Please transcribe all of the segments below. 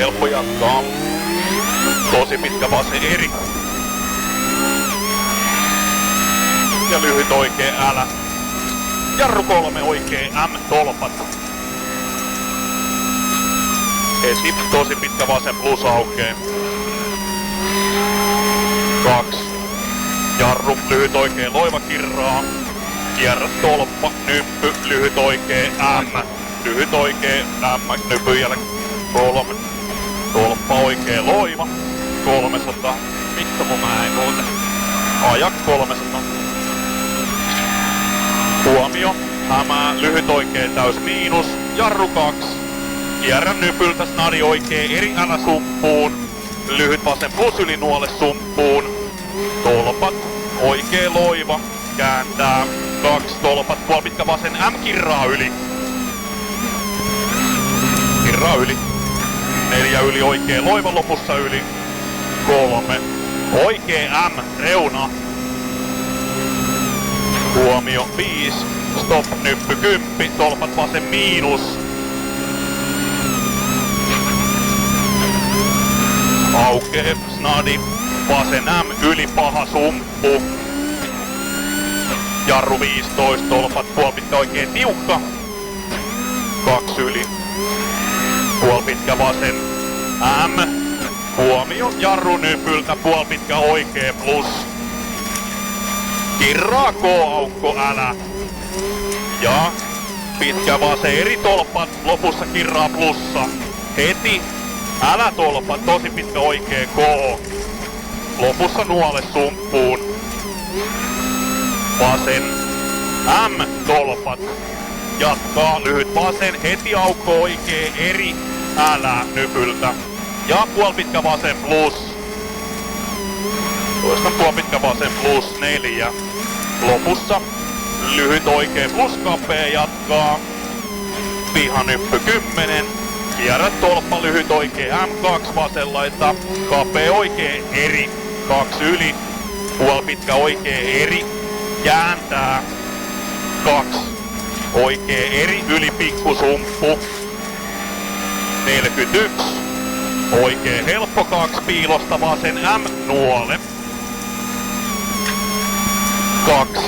helppo jatkaa. Tosi pitkä vasen eri. Ja lyhyt oikee älä. Jarru 3 oikee M tolpat. Heti tosi pitkä vasen plus aukee. 2. Jarru lyhyt oikee loiva kirraa. Kierrä tolppa, nyppy, lyhyt oikee M. Lyhyt oikee M, nypy jälkeen 3. Tolppa oikee loiva. 300. Vittu kun mä en muuten. Aja 300. Huomio. Hämää lyhyt oikee täys miinus. Jarru 2. Kierrä nypyltä snadi oikee eri älä sumppuun. Lyhyt vasen plus yli nuole sumppuun. Tolpat. Oikee loiva. Kääntää. 2 tolpat. Puol pitkä vasen M kirraa yli. Kirraa yli. 4 yli oikee loiva lopussa yli. 3. Oikee M reuna. Huomio 5. Stop nyppy 10. Tolpat vasen miinus. Aukee snadi. Vasen M yli paha sumppu. Jarru 15. Tolpat puol pitkä oikee tiukka. 2 yli. Puol pitkä vasen M. Huomio jarru nypyltä puol pitkä oikee plus. Kirraa K-aukko älä. Ja pitkä vasen eri tolpat lopussa kirraa plussa. Heti älä tolpat tosi pitkä oikee K. Lopussa nuole sumppuun. Vasen M tolpat. Jatkaa lyhyt vasen heti aukko oikee eri älä nypyltä. Ja puol pitkä vasen plus. Toistan puol pitkä vasen plus 4. Lopussa lyhyt oikee plus kapea jatkaa. Pihanyppy 10. Kierrä tolppa lyhyt oikee M2 vasenlaita. Kapea oikee eri 2 yli. Puol pitkä oikee eri. Kääntää 2. Oikee eri yli pikku sumppu. 41. Oikee helppo 2 piilosta vasen M nuole. 2.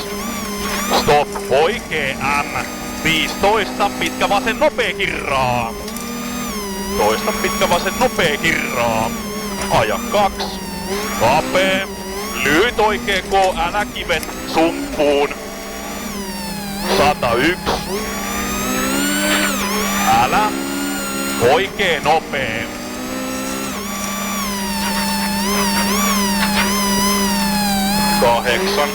Stop oikee M. 15 pitkä vasen nopee kirraa. Toista pitkä vasen nopee kirraa. Aja 2. Kapee. Lyhyt oikee K älä kivet sumppuun. 101. Älä. Oikee nopee. 8.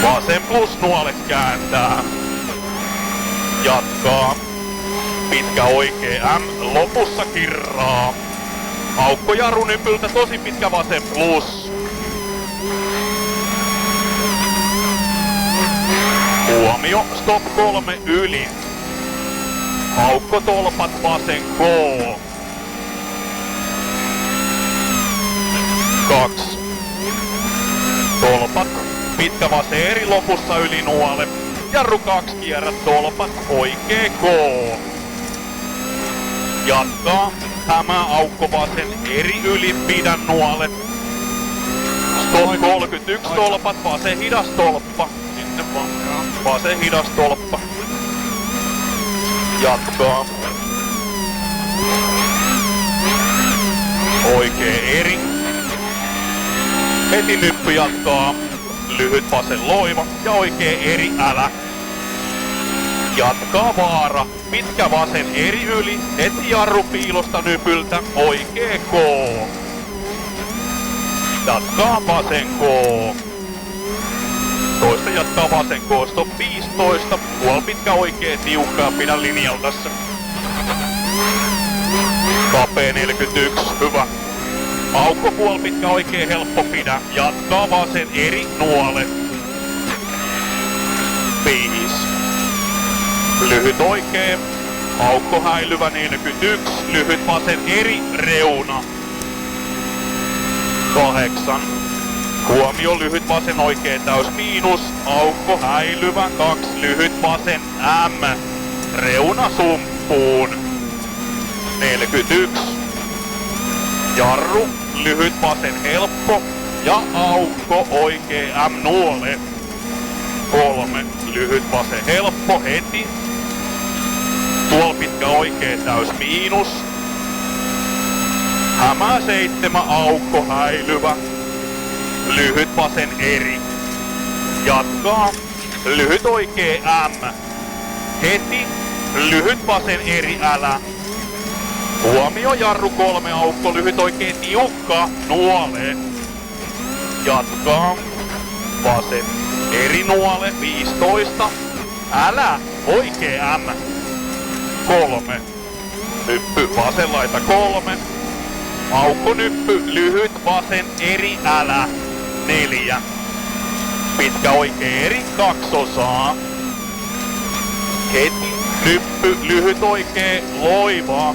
Vasen plus nuolet kääntää. Jatkaa. Pitkä oikee M. Lopussa kirraa. Aukko jarru nypyltä tosi pitkä vasen plus. Huomio. Stop 3 yli. Aukko tolpat vasen K. 2. Tolpat. Pitkä vasen eri lopussa yli nuole. Jarru 2 kierrä tolpat oikee K. Jatkaa. Hämää aukko vasen eri yli pidä nuolet. Stop 31 tolpat vasen hidas tolppa. Sitten vaan. Vasen hidas tolppa. Jatkaa. Oikee eri. Heti nyppy jatkaa. Lyhyt vasen loiva ja oikee eri älä. Jatkaa vaara. Pitkä vasen eri yli. Heti jarru piilosta nypyltä. Oikee K. Jatkaa vasen K. Toista jatkaa vasen K. Stop 15. Puol pitkä oikee tiukkaa. Pidä linjalla tässä. Kapea 41. Hyvä. Aukko puol pitkä oikee helppo pidä. Jatkaa vasen eri nuole. 5. Lyhyt oikee. Aukko häilyvä 41. Lyhyt vasen eri reuna. 8. Huomio lyhyt vasen oikee täys miinus. Aukko häilyvä 2. Lyhyt vasen M. Reuna sumppuun. 41. Jarru, lyhyt vasen helppo ja aukko oikee M nuole. 3. Lyhyt vasen helppo heti. Tuol pitkä oikee täys miinus. Hämää 7 aukko häilyvä. Lyhyt vasen eri. Jatkaa. Lyhyt oikee M. Heti. Lyhyt vasen eri älä. Huomio jarru 3 aukko. Lyhyt oikee tiukka. Nuole. Jatkaa. Vasen eri nuole. 15. Älä. Oikee M. 3. Nyppy vasen laita 3. Aukko nyppy, lyhyt vasen eri älä. 4. Pitkä oikee eri 2 osaa. Heti nyppy, lyhyt oikee loiva.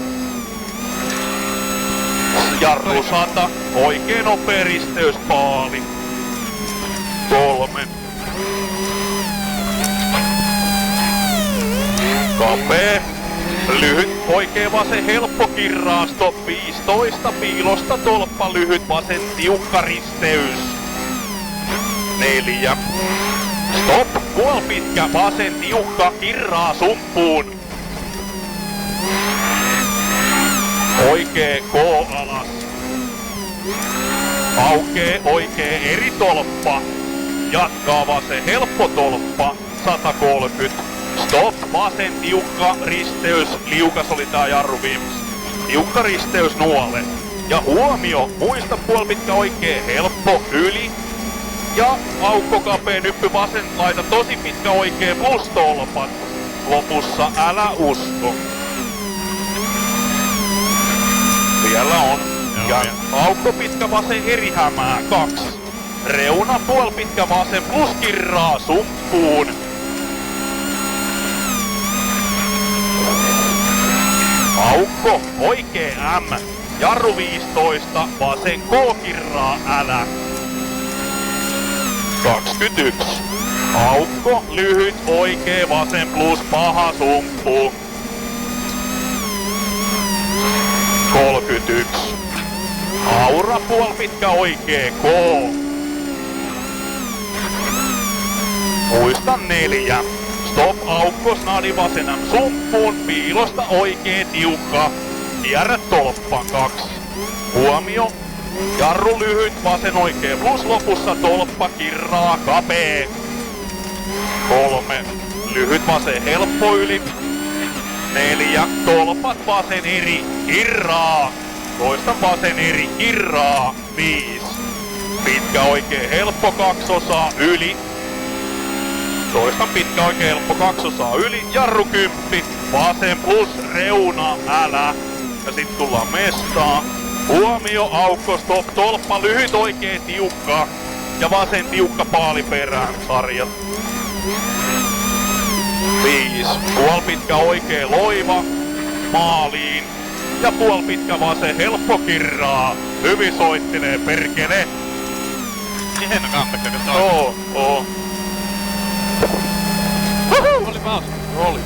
Jarru 100, oikee nopea risteys paali. 3. Kapee. Lyhyt oikee vasen helppo kirraasto 15 piilosta tolppa lyhyt vasen tiukka risteys 4. Stop puol pitkä vasen tiukka kirraa sumppuun. Oikee K alas. Aukee oikee eri tolppa. Jatkaa vasen helppo tolppa 130. Stop, vasen tiukka risteys, liukas oli tää jarru viimeksi. Tiukka risteys nuole. Ja huomio, muista puol pitkä oikee helppo yli. Ja aukko kapee nyppy vasen laita tosi pitkä oikee plus tolpat. Lopussa älä usko. Vielä on. Ja aukko pitkä vasen eri hämää 2. Reuna puol pitkä vasen plus kirraa sumppuun. Aukko, oikee M, jarru 15, vasen K-kirraa älä. 21. Aukko, lyhyt, oikee, vasen plus paha sumppu. 31. Aura puol pitkä oikee K. Muista 4. Stop aukko snadi vasen sumppuun, piilosta oikee tiukka. Kierrä tolppa 2. Huomio. Jarru lyhyt, vasen oikee plus lopussa tolppa kirraa kapee. 3. Lyhyt vasen helppo yli. 4. Tolpat vasen eri kirraa. Toista vasen eri kirraa 5. Pitkä oikee helppo 2 osaa yli. Toista pitkä oikee helppo 2 osaa yli, jarru 10, vasen plus reuna älä. Ja sit tullaan mestaan. Huomio, aukko, stop, tolppa, lyhyt oikee tiukka. Ja vasen tiukka paali perään sarjat. 5. Puol pitkä oikee loiva. Maaliin. Ja puol pitkä vasen helppo kirraa. Hyvin soittelee perkele. Niin kantakka, kun toi. Oo. Oli hauska. Oli.